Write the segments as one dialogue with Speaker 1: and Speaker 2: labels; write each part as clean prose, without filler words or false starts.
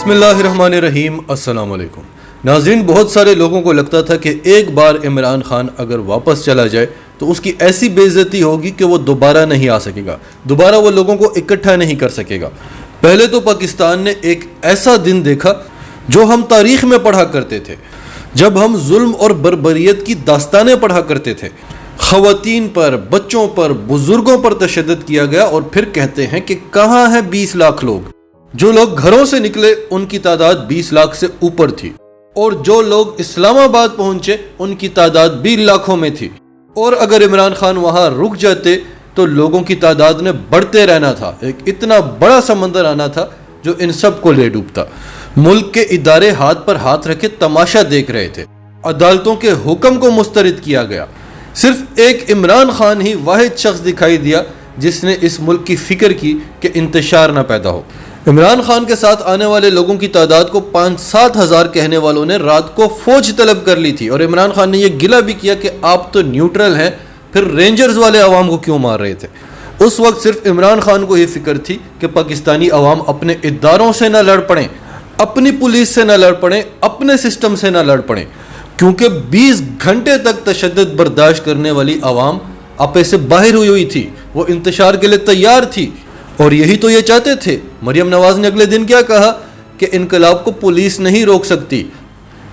Speaker 1: بسم اللہ الرحمن الرحیم۔ السلام علیکم ناظرین، بہت سارے لوگوں کو لگتا تھا کہ ایک بار عمران خان اگر واپس چلا جائے تو اس کی ایسی بے عزتی ہوگی کہ وہ دوبارہ نہیں آ سکے گا، دوبارہ وہ لوگوں کو اکٹھا نہیں کر سکے گا۔ پہلے تو پاکستان نے ایک ایسا دن دیکھا جو ہم تاریخ میں پڑھا کرتے تھے، جب ہم ظلم اور بربریت کی داستانیں پڑھا کرتے تھے۔ خواتین پر، بچوں پر، بزرگوں پر تشدد کیا گیا، اور پھر کہتے ہیں کہ کہاں ہیں 20 لاکھ لوگ۔ جو لوگ گھروں سے نکلے ان کی تعداد 20 لاکھ سے اوپر تھی، اور جو لوگ اسلام آباد پہنچے ان کی تعداد 20 لاکھوں میں تھی، اور اگر عمران خان وہاں رک جاتے تو لوگوں کی تعداد نے بڑھتے رہنا تھا۔ ایک اتنا بڑا سمندر آنا تھا جو ان سب کو لے ڈوبتا۔ ملک کے ادارے ہاتھ پر ہاتھ رکھے تماشا دیکھ رہے تھے، عدالتوں کے حکم کو مسترد کیا گیا۔ صرف ایک عمران خان ہی واحد شخص دکھائی دیا جس نے اس ملک کی فکر کی کہ انتشار نہ پیدا ہو۔ عمران خان کے ساتھ آنے والے لوگوں کی تعداد کو 5-7 ہزار کہنے والوں نے رات کو فوج طلب کر لی تھی، اور عمران خان نے یہ گلہ بھی کیا کہ آپ تو نیوٹرل ہیں، پھر رینجرز والے عوام کو کیوں مار رہے تھے۔ اس وقت صرف عمران خان کو یہ فکر تھی کہ پاکستانی عوام اپنے اداروں سے نہ لڑ پڑیں، اپنی پولیس سے نہ لڑ پڑیں، اپنے سسٹم سے نہ لڑ پڑیں، کیونکہ 20 گھنٹے تک تشدد برداشت کرنے والی عوام آپے سے باہر ہوئی تھی، وہ انتشار کے لیے تیار تھی، اور یہی تو یہ چاہتے تھے۔ مریم نواز نے اگلے دن کیا کہا کہ انقلاب کو پولیس نہیں روک سکتی۔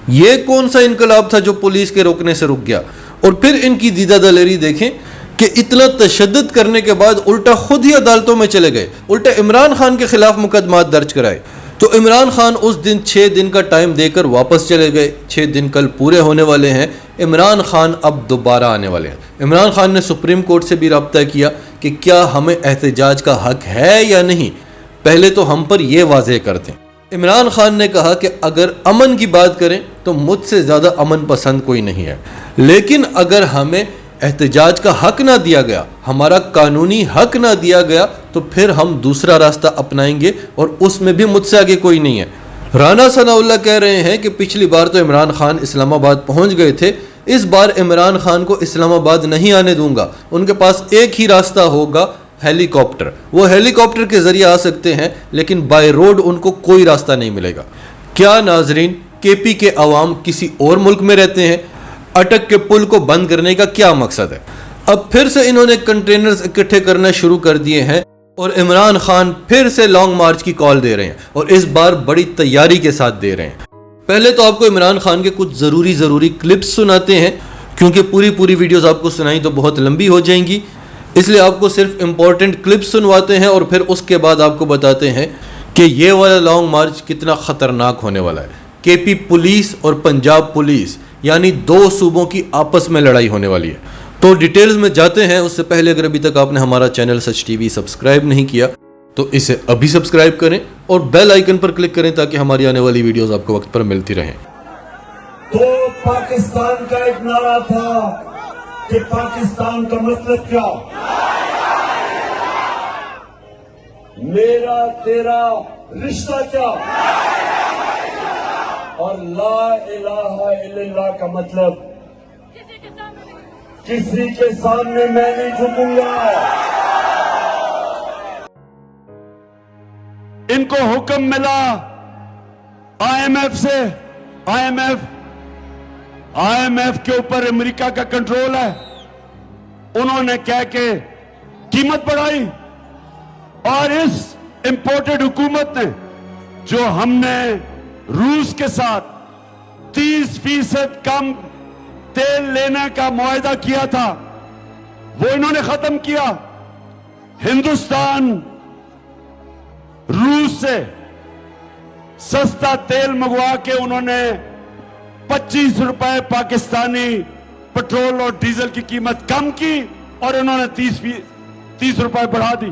Speaker 1: یہ کون سا انقلاب تھا جو پولیس کے روکنے سے رک گیا؟ اور پھر ان کی دیدہ دلیری دیکھیں کہ اتنا تشدد کرنے کے بعد الٹا خود ہی عدالتوں میں چلے گئے، الٹا عمران خان کے خلاف مقدمات درج کرائے۔ تو عمران خان اس دن 6 دن کا ٹائم دے کر واپس چلے گئے۔ 6 دن کل پورے ہونے والے ہیں، عمران خان اب دوبارہ آنے والے ہیں۔ عمران خان نے سپریم کورٹ سے بھی رابطہ کیا کہ کیا ہمیں احتجاج کا حق ہے یا نہیں، پہلے تو ہم پر یہ واضح کر دیں۔ عمران خان نے کہا کہ اگر امن کی بات کریں تو مجھ سے زیادہ امن پسند کوئی نہیں ہے، لیکن اگر ہمیں احتجاج کا حق نہ دیا گیا، ہمارا قانونی حق نہ دیا گیا، تو پھر ہم دوسرا راستہ اپنائیں گے، اور اس میں بھی مجھ سے آگے کوئی نہیں ہے۔ رانا ثناء اللہ کہہ رہے ہیں کہ پچھلی بار تو عمران خان اسلام آباد پہنچ گئے تھے، اس بار عمران خان کو اسلام آباد نہیں آنے دوں گا، ان کے پاس ایک ہی راستہ ہوگا، ہیلی کاپٹر۔ وہ ہیلی کاپٹر کے ذریعے آ سکتے ہیں، لیکن بائی روڈ ان کو کوئی راستہ نہیں ملے گا۔ کیا ناظرین، کے پی کے عوام کسی اور ملک میں رہتے ہیں؟ اٹک کے پل کو بند کرنے کا کیا مقصد ہے؟ اب پھر سے انہوں نے کنٹینرز اکٹھے کرنا شروع کر دیے ہیں، اور عمران خان پھر سے لانگ مارچ کی کال دے رہے ہیں، اور اس بار بڑی تیاری کے ساتھ دے رہے ہیں۔ پہلے تو آپ کو عمران خان کے کچھ ضروری کلپس سناتے ہیں، کیونکہ پوری ویڈیوز آپ کو سنائیں تو بہت لمبی ہو جائیں گی، اس لیے آپ کو صرف امپورٹنٹ کلپس سنواتے ہیں، اور پھر اس کے بعد آپ کو بتاتے ہیں کہ یہ والا لانگ مارچ کتنا خطرناک ہونے والا ہے۔ کے پی پولیس اور پنجاب پولیس، یعنی 2 صوبوں کی آپس میں لڑائی ہونے والی ہے۔ تو ڈیٹیلز میں جاتے ہیں، اس سے پہلے اگر ابھی تک آپ نے ہمارا چینل سچ ٹی وی سبسکرائب نہیں کیا تو اسے ابھی سبسکرائب کریں، اور بیل آئیکن پر کلک کریں تاکہ ہماری آنے والی ویڈیوز آپ کو وقت پر ملتی رہیں۔
Speaker 2: تو پاکستان کا ایک نعرہ تھا کہ پاکستان کا مطلب کیا؟ میرا تیرا رشتہ کیا؟ اور لا الہ الا اللہ کا مطلب کسی کے سامنے میں نہیں جھکوں گا۔ ان کو حکم ملا آئی ایم ایف سے، آئی ایم ایف کے اوپر امریکہ کا کنٹرول ہے، انہوں نے کہہ کے قیمت بڑھائی، اور اس امپورٹڈ حکومت نے جو ہم نے روس کے ساتھ 30% کم تیل لینے کا معاہدہ کیا تھا، وہ انہوں نے ختم کیا۔ ہندوستان روس سے سستا تیل منگوا کے انہوں نے 25 روپے پاکستانی پٹرول اور ڈیزل کی قیمت کم کی، اور انہوں نے 30 روپے بڑھا دی۔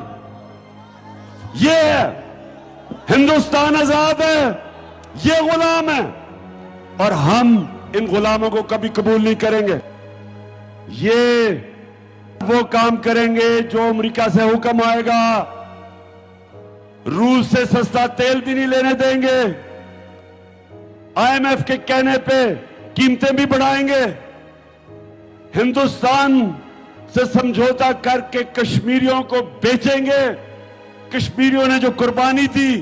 Speaker 2: یہ ہے ہندوستان آزاد ہے، یہ غلام ہے، اور ہم ان غلاموں کو کبھی قبول نہیں کریں گے۔ یہ وہ کام کریں گے جو امریکہ سے حکم آئے گا، روس سے سستا تیل بھی نہیں لینے دیں گے، آئی ایم ایف کے کہنے پہ قیمتیں بھی بڑھائیں گے، ہندوستان سے سمجھوتا کر کے کشمیریوں کو بیچیں گے۔ کشمیریوں نے جو قربانی دی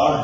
Speaker 3: 8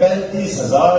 Speaker 3: 35,000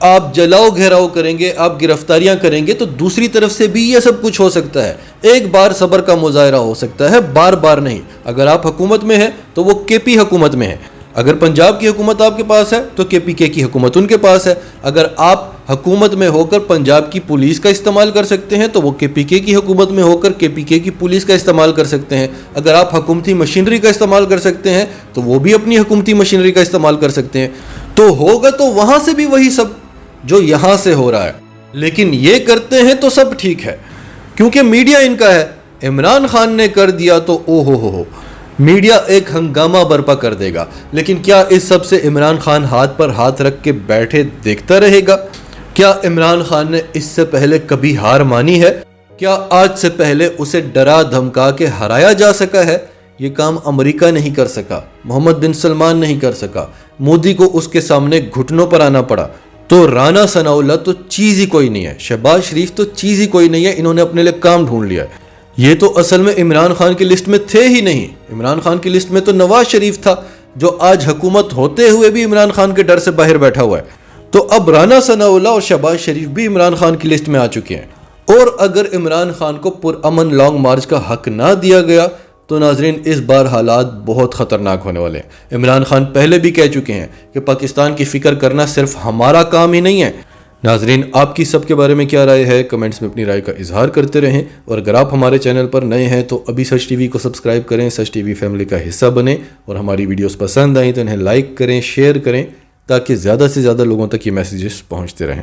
Speaker 1: آپ جلاؤ گھیراؤ کریں گے, آپ گرفتاریاں کریں گے, تو دوسری طرف سے بھی یہ سب کچھ ہو سکتا ہے. ایک بار صبر کا مظاہرہ ہو سکتا ہے, بار بار نہیں. اگر آپ حکومت میں ہیں تو وہ کے پی حکومت میں ہے. اگر پنجاب کی حکومت آپ کے پاس ہے تو کے پی کے کی حکومت ان کے پاس ہے. اگر آپ حکومت میں ہو کر پنجاب کی پولیس کا استعمال کر سکتے ہیں تو وہ کے پی کے کی حکومت میں ہو کر کے پی کے کی پولیس کا استعمال کر سکتے ہیں. اگر آپ حکومتی مشینری کا استعمال کر سکتے ہیں تو وہ بھی اپنی حکومتی مشینری کا استعمال کر سکتے ہیں. تو ہوگا تو وہاں سے بھی وہی سب جو یہاں سے ہو رہا ہے. لیکن یہ کرتے ہیں تو سب ٹھیک ہے کیونکہ میڈیا ان کا ہے. عمران خان نے کر دیا تو او ہو میڈیا ایک ہنگامہ برپا کر دے گا. لیکن کیا اس سب سے عمران خان ہاتھ پر ہاتھ رکھ کے بیٹھے دیکھتا رہے گا؟ کیا عمران خان نے اس سے پہلے کبھی ہار مانی ہے؟ کیا آج سے پہلے اسے ڈرا دھمکا کے ہرایا جا سکا ہے؟ یہ کام امریکہ نہیں کر سکا, محمد بن سلمان نہیں کر سکا, مودی کو اس کے سامنے گھٹنوں پر آنا پڑا. تو رانا ثناء اللہ تو چیز ہی کوئی نہیں ہے, شہباز شریف تو چیز ہی کوئی نہیں ہے. انہوں نے اپنے لیے کام ڈھونڈ لیا ہے. یہ تو اصل میں عمران خان کی لسٹ میں تھے ہی نہیں. عمران خان کی لسٹ میں تو نواز شریف تھا جو آج حکومت ہوتے ہوئے بھی عمران خان کے ڈر سے باہر بیٹھا ہوا ہے. تو اب رانا ثناء اللہ اور شہباز شریف بھی عمران خان کی لسٹ میں آ چکے ہیں. اور اگر عمران خان کو پرامن لانگ مارچ کا حق نہ دیا گیا تو ناظرین اس بار حالات بہت خطرناک ہونے والے ہیں. عمران خان پہلے بھی کہہ چکے ہیں کہ پاکستان کی فکر کرنا صرف ہمارا کام ہی نہیں ہے. ناظرین آپ کی سب کے بارے میں کیا رائے ہے؟ کمنٹس میں اپنی رائے کا اظہار کرتے رہیں. اور اگر آپ ہمارے چینل پر نئے ہیں تو ابھی سچ ٹی وی کو سبسکرائب کریں, سچ ٹی وی فیملی کا حصہ بنیں. اور ہماری ویڈیوز پسند آئیں تو انہیں لائک کریں, شیئر کریں تاکہ زیادہ سے زیادہ لوگوں تک یہ میسیجز پہنچتے رہیں.